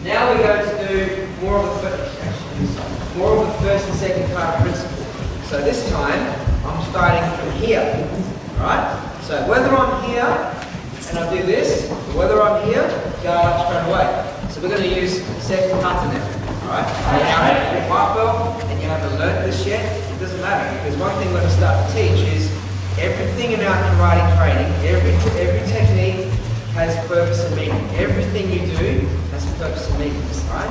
Now we're going to do more of the first and second kata principle. So this time, I'm starting from here, alright? So whether I'm here, and I do this, or whether I'm here, go up straight away. So we're going to use second kata now, alright? Now, if you're white belt and you haven't learned this yet, it doesn't matter, because one thing we're going to start to teach is everything in our karate training, every technique has purpose and meaning. Everything you do has purpose and meaning, right?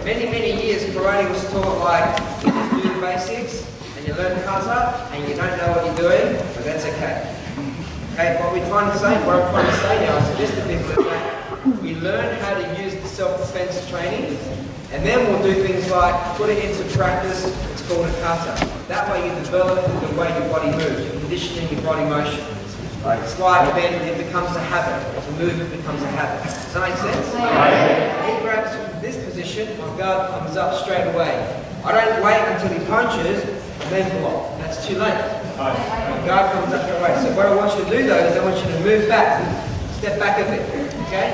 Many years, karate was taught like, you just do the basics, and you learn kata, and you don't know what you're doing, but that's okay. Okay, what I'm trying to say now, I suggest to people is that we learn how to use the self-defense training, and then we'll do things like put it into practice. It's called a kata. That way you develop the way your body moves, you're conditioning your body motion. It's like then it becomes a habit. The movement becomes a habit. Does that make sense? He grabs from this position, my guard comes up straight away. I don't wait until he punches and then block. That's too late. My guard comes up straight away. So what I want you to do though is I want you to move back, step back a bit. Okay?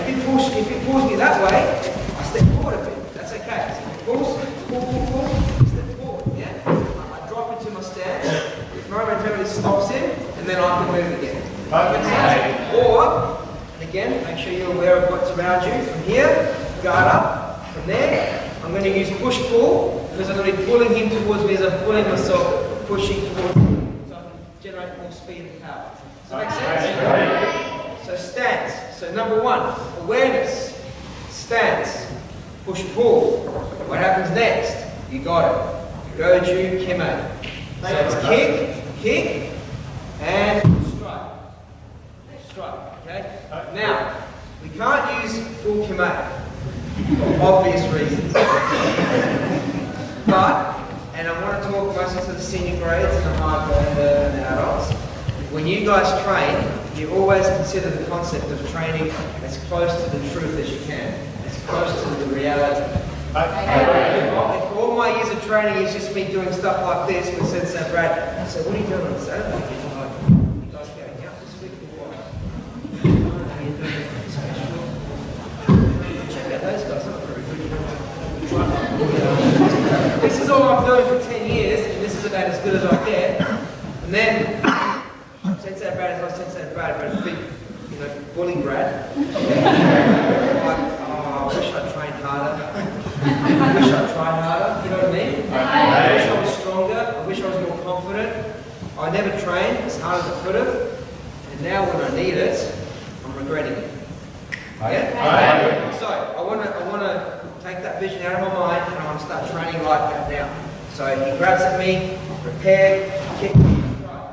If he pulls me that way, I step forward a bit. That's okay. So if he pulls, pull, step forward. Yeah? I drop into my stance. Momentarily stops him, and then I can move again. Or, and again, make sure you're aware of what's around you. From here, guard up. From there, I'm going to use push-pull, because I'm going to be pulling him towards me as I'm pulling myself, pushing towards him, so I can generate more speed and power. Does that make sense? So stance. So number one, awareness. Stance. Push-pull. What happens next? You got it. Goju Kime. So it's kick, and strike. Strike, okay? Now, we can't use full kime for obvious reasons. But, and I want to talk mostly to the senior grades and the high grade and the adults. When you guys train, you always consider the concept of training as close to the truth as you can, as close to the reality. If all my years of training is just me doing stuff like this with Sensei Brad, so what are you doing on Saturday? You guys going out this week or what? How you doing? Special? Check out those guys, not very good. This is all I'm doing for 10 years, and this is about as good as I get. And then, Sensei Brad is like Sensei Brad, but a big, bully Brad. I wish I'd trained harder. I wish I'd tried harder, you know what I mean? I wish I was stronger, I wish I was more confident. I never trained as hard as I could have, and now when I need it, I'm regretting it. Yeah? So, I want to take that vision out of my mind, and I want to start training like that now. So, he grabs at me, prepare, kick, strike.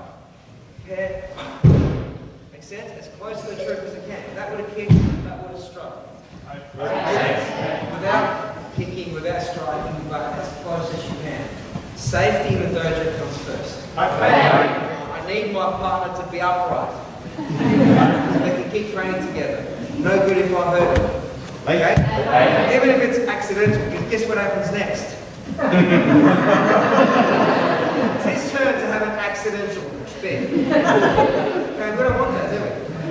Prepare. Makes sense? As close to the truth as I can. That would have kicked, that would have struck. Without kicking, without striking, but as close as you can. Safety in the dojo comes first. I need my partner to be upright. So we can keep training together. No good if I hurt him. Okay? Even if it's accidental, because guess what happens next? It's his turn to have an accidental thing. Okay, we don't want that, do we?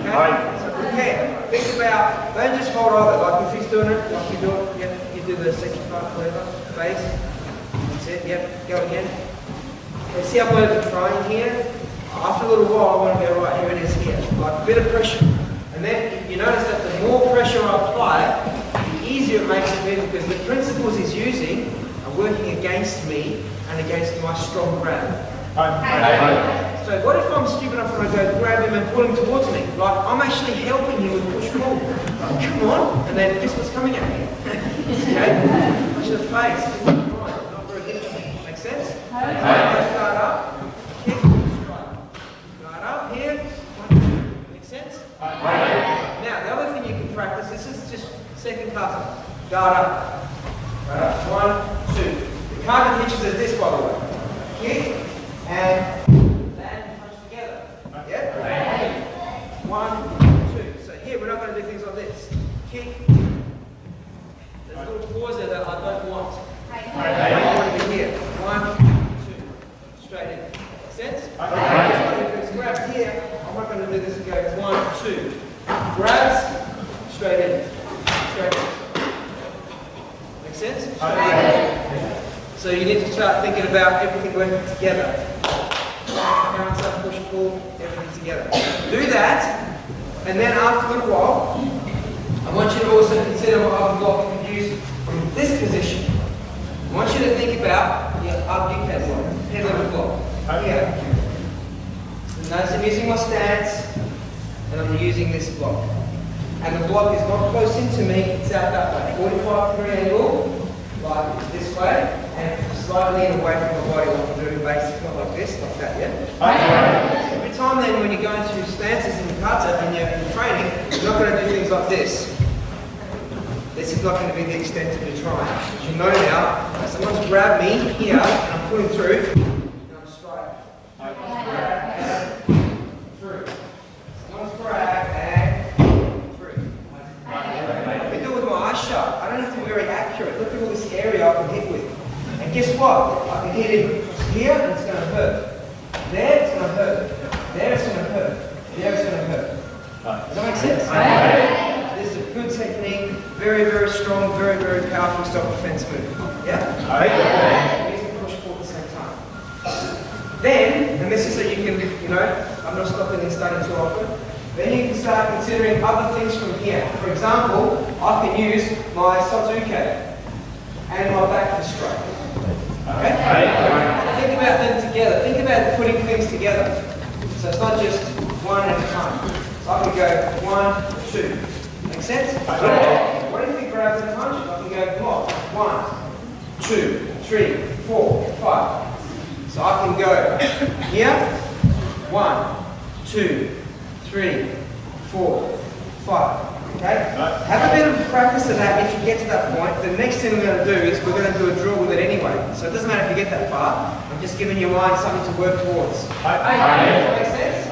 Okay? So prepare. Think about, don't just hold over. Like if he's doing it, like you do it, yep, you do the section part, whatever, face. That's it, yep, go again. Okay, see how I'm going to try here? After a little while, I want to go right here, it is here. Like a bit of pressure. And then you notice that the more pressure I apply, the easier it makes it be, because the principles he's using are working against me and against my strong grab. So what if I'm stupid enough and I go grab him and pull him towards me? Like I'm actually helping him with push-pull. Like, come on, and then guess what's coming at me? Okay? Push the face. Not very good. Make sense? Guard up, kick, strike. Guard up here. Make sense? Now the other thing you can practice, this is just second kata. Guard up. Guard up. 1, 2. The kata teaches us this, by the way. Kick and land and punch together. Yeah? 1, 2. So here we're not going to do things like this. Kick. There's a little pause there that I don't want. I want to be here. 1, 2. Straight in. Make sense? If it's grabbed here, I'm not going to do this and go 1, 2. Grabs, straight in. So you need to start thinking about everything working together. Counter, push, pull, everything together. Do that, and then after a little while, I want you to also consider what other block you can use from this position. I want you to think about your UK block, head level block. Here. Notice I'm using my stance, and I'm using this block. And the block is not close into me, it's out that way. 45-degree angle, like this way, and slightly away from the body like I'm doing basic, not like this, like that, yeah? Every time then when you go into stances in kata and you're in training, you're not going to do things like this. This is not going to be the extent of your trying. As you know now, someone's grabbed me here, and I'm pulling through, and I'm straight. Through. Someone's grabbed, and through. I do it with my eyes shut. I don't have to be very accurate. Look at all this area I can hit with. And guess what? I can hit it here, and it's going to hurt. There, it's going to hurt. There, it's going to hurt. There, it's going to hurt. Does that make sense? This is a good technique, very, very strong, very, very powerful self-defense move. Yeah? You can push pull at the same time. Then, and this is so you can, you know, I'm not stopping and starting too often, then you can start considering other things from here. For example, I can use my Sotuke and my back fist strike. Okay? Think about them together. Think about putting things together. So it's not just one at a time. So I can go 1, 2. Make sense? What if you grab the punch? I can go block. 1, 2, 3, 4, 5. So I can go here. 1, 2, 3, 4, 5. Okay? Have a bit of practice of that if you get to that point. The next thing we're going to do is we're going to do a drill with it anyway. So it doesn't matter if you get that far. I'm just giving your mind something to work towards. Does that make sense?